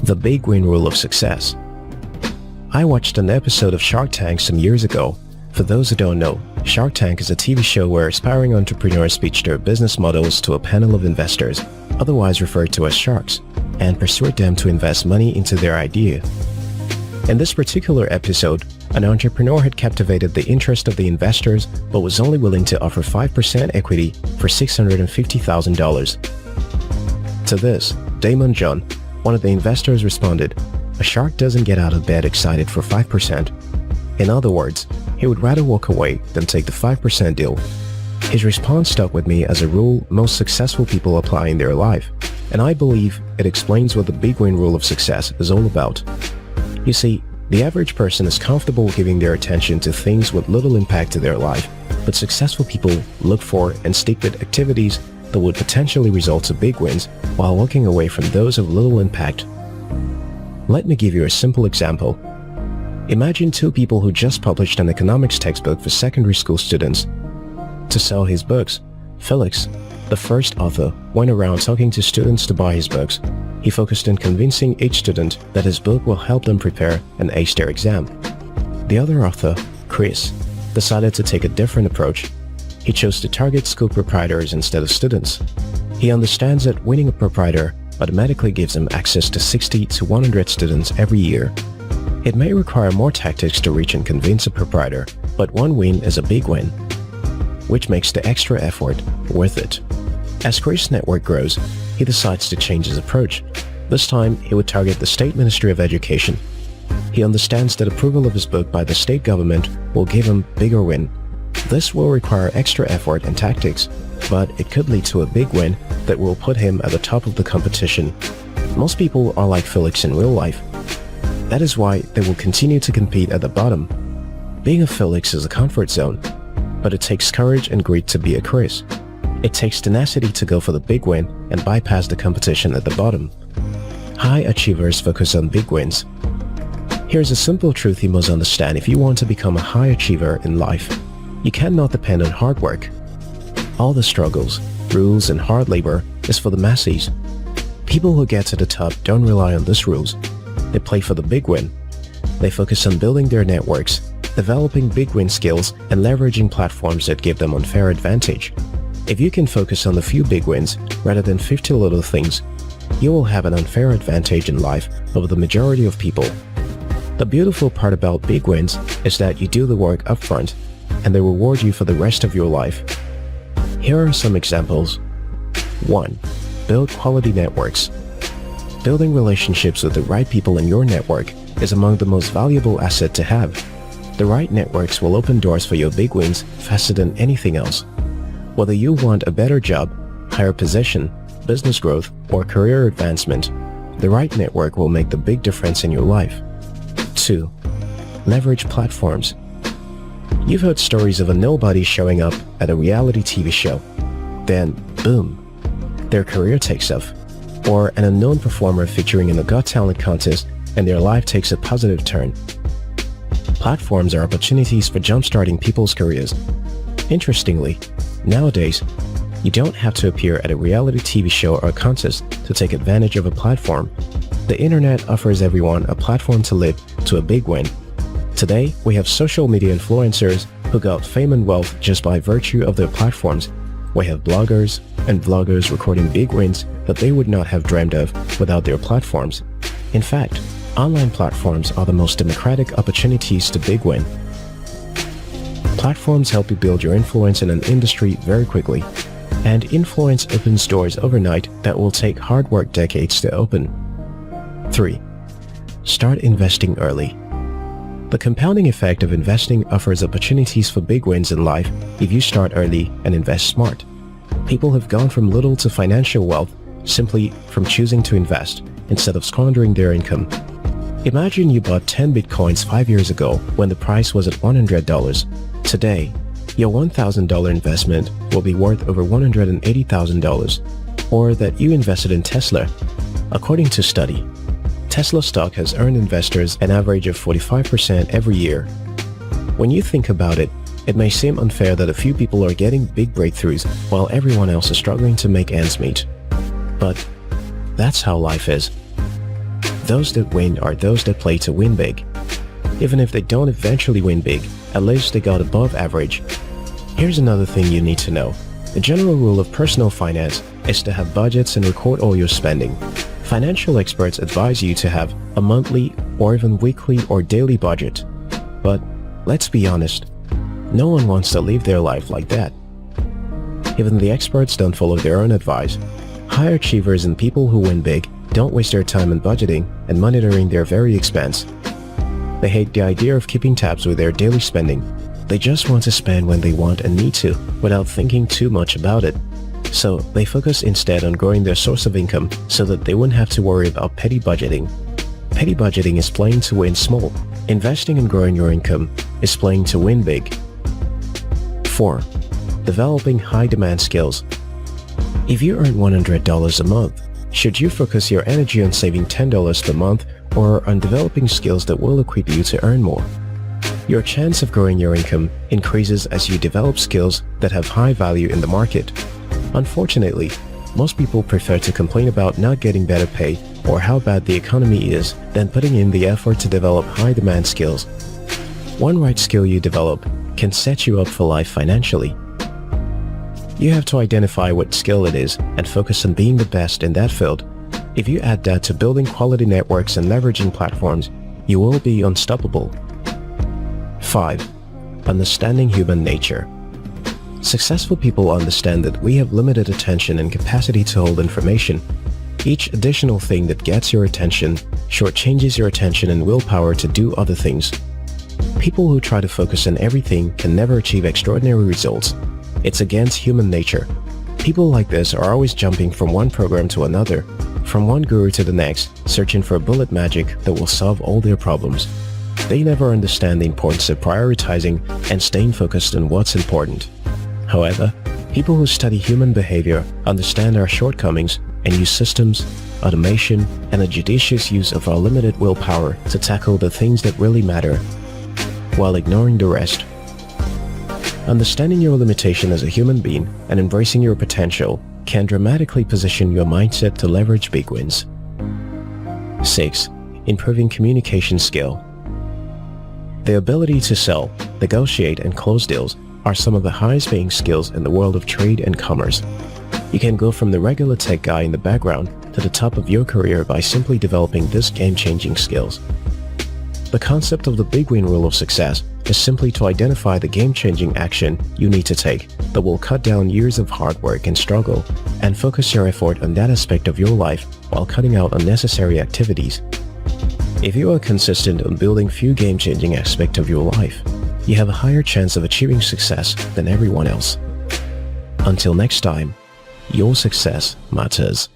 The Big Win Rule of Success. I watched an episode of Shark Tank some years ago. For those who don't know, Shark Tank is a TV show where aspiring entrepreneurs pitch their business models to a panel of investors, otherwise referred to as sharks, and persuade them to invest money into their idea. In this particular episode, an entrepreneur had captivated the interest of the investors but was only willing to offer 5% equity for $650,000. To this, Damon John, one of the investors, responded, "A shark doesn't get out of bed excited for 5%. In other words, he would rather walk away than take the 5% deal. His response stuck with me as a rule most successful people apply in their life, and I believe it explains what the Big Win Rule of Success is all about. You see, the average person is comfortable giving their attention to things with little impact to their life, but successful people look for and stick with activities that would potentially result to big wins while walking away from those of little impact. Let me give you a simple example. Imagine two people who just published an economics textbook for secondary school students. To sell his books, Felix, the first author, went around talking to students to buy his books. He focused on convincing each student that his book will help them prepare and ace their exam. The other author, Chris, decided to take a different approach. He chose to target school proprietors instead of students. He understands that winning a proprietor automatically gives him access to 60 to 100 students every year. It may require more tactics to reach and convince a proprietor, but one win is a big win, which makes the extra effort worth it. As Chris' network grows, he decides to change his approach. This time, he would target the State Ministry of Education. He understands that approval of his book by the state government will give him bigger win. This will require extra effort and tactics, but it could lead to a big win that will put him at the top of the competition. Most people are like Felix in real life. That is why they will continue to compete at the bottom. Being a Felix is a comfort zone, but it takes courage and grit to be a Chris. It takes tenacity to go for the big win and bypass the competition at the bottom. High achievers focus on big wins. Here's a simple truth you must understand if you want to become a high achiever in life. You cannot depend on hard work. All the struggles, rules, and hard labor is for the masses. People who get to the top don't rely on these rules. They play for the big win. They focus on building their networks, developing big win skills, and leveraging platforms that give them unfair advantage. If you can focus on the few big wins rather than 50 little things, you will have an unfair advantage in life over the majority of people. The beautiful part about big wins is that you do the work upfront, and they reward you for the rest of your life. Here are some examples. 1. Build quality networks. Building relationships with the right people in your network is among the most valuable assets to have. The right networks will open doors for your big wins faster than anything else. Whether you want a better job, higher position, business growth, or career advancement, the right network will make the big difference in your life. 2. Leverage platforms. You've heard stories of a nobody showing up at a reality TV show. Then, boom, their career takes off. Or an unknown performer featuring in a Got Talent contest and their life takes a positive turn. Platforms are opportunities for jumpstarting people's careers. Interestingly, nowadays, you don't have to appear at a reality TV show or contest to take advantage of a platform. The internet offers everyone a platform to lead to a big win. Today, we have social media influencers who got fame and wealth just by virtue of their platforms. We have bloggers and vloggers recording big wins that they would not have dreamed of without their platforms. In fact, online platforms are the most democratic opportunities to big win. Platforms help you build your influence in an industry very quickly, and influence opens doors overnight that will take hard work decades to open. 3. Start investing early. The compounding effect of investing offers opportunities for big wins in life if you start early and invest smart. People have gone from little to financial wealth simply from choosing to invest instead of squandering their income. Imagine you bought 10 bitcoins 5 years ago when the price was at $100. Today, your $1,000 investment will be worth over $180,000, or that you invested in Tesla. According to study, Tesla stock has earned investors an average of 45% every year. When you think about it, it may seem unfair that a few people are getting big breakthroughs while everyone else is struggling to make ends meet. But that's how life is. those that win are those that play to win big. Even if they don't eventually win big, at least they got above average. Here's another thing you need to know. The general rule of personal finance is to have budgets and record all your spending. Financial experts advise you to have a monthly or even weekly or daily budget. But let's be honest, no one wants to live their life like that. Even the experts don't follow their own advice. High achievers and people who win big don't waste their time in budgeting and monitoring their very expense. They hate the idea of keeping tabs with their daily spending. They just want to spend when they want and need to, without thinking too much about it. So they focus instead on growing their source of income so that they wouldn't have to worry about petty budgeting. Petty budgeting is playing to win small. Investing and growing your income is playing to win big. 4. Developing high-demand skills. If you earn $100 a month, should you focus your energy on saving $10 per month or on developing skills that will equip you to earn more? Your chance of growing your income increases as you develop skills that have high value in the market. Unfortunately, most people prefer to complain about not getting better pay or how bad the economy is than putting in the effort to develop high-demand skills. One right skill you develop can set you up for life financially. You have to identify what skill it is and focus on being the best in that field. If you add that to building quality networks and leveraging platforms, you will be unstoppable. 5. Understanding human nature. Successful people understand that we have limited attention and capacity to hold information. Each additional thing that gets your attention shortchanges your attention and willpower to do other things. People who try to focus on everything can never achieve extraordinary results. It's against human nature. People like this are always jumping from one program to another, from one guru to the next, searching for a bullet magic that will solve all their problems. They never understand the importance of prioritizing and staying focused on what's important. However, people who study human behavior understand our shortcomings and use systems, automation, and a judicious use of our limited willpower to tackle the things that really matter, while ignoring the rest. Understanding your limitation as a human being and embracing your potential can dramatically position your mindset to leverage big wins. 6. Improving communication skill. The ability to sell, negotiate, and close deals are some of the highest paying skills in the world of trade and commerce. You can go from the regular tech guy in the background to the top of your career by simply developing these game-changing skills. The concept of the big win rule of success is simply to identify the game-changing action you need to take that will cut down years of hard work and struggle, and focus your effort on that aspect of your life while cutting out unnecessary activities. If you are consistent on building few game-changing aspects of your life, you have a higher chance of achieving success than everyone else. Until next time, your success matters.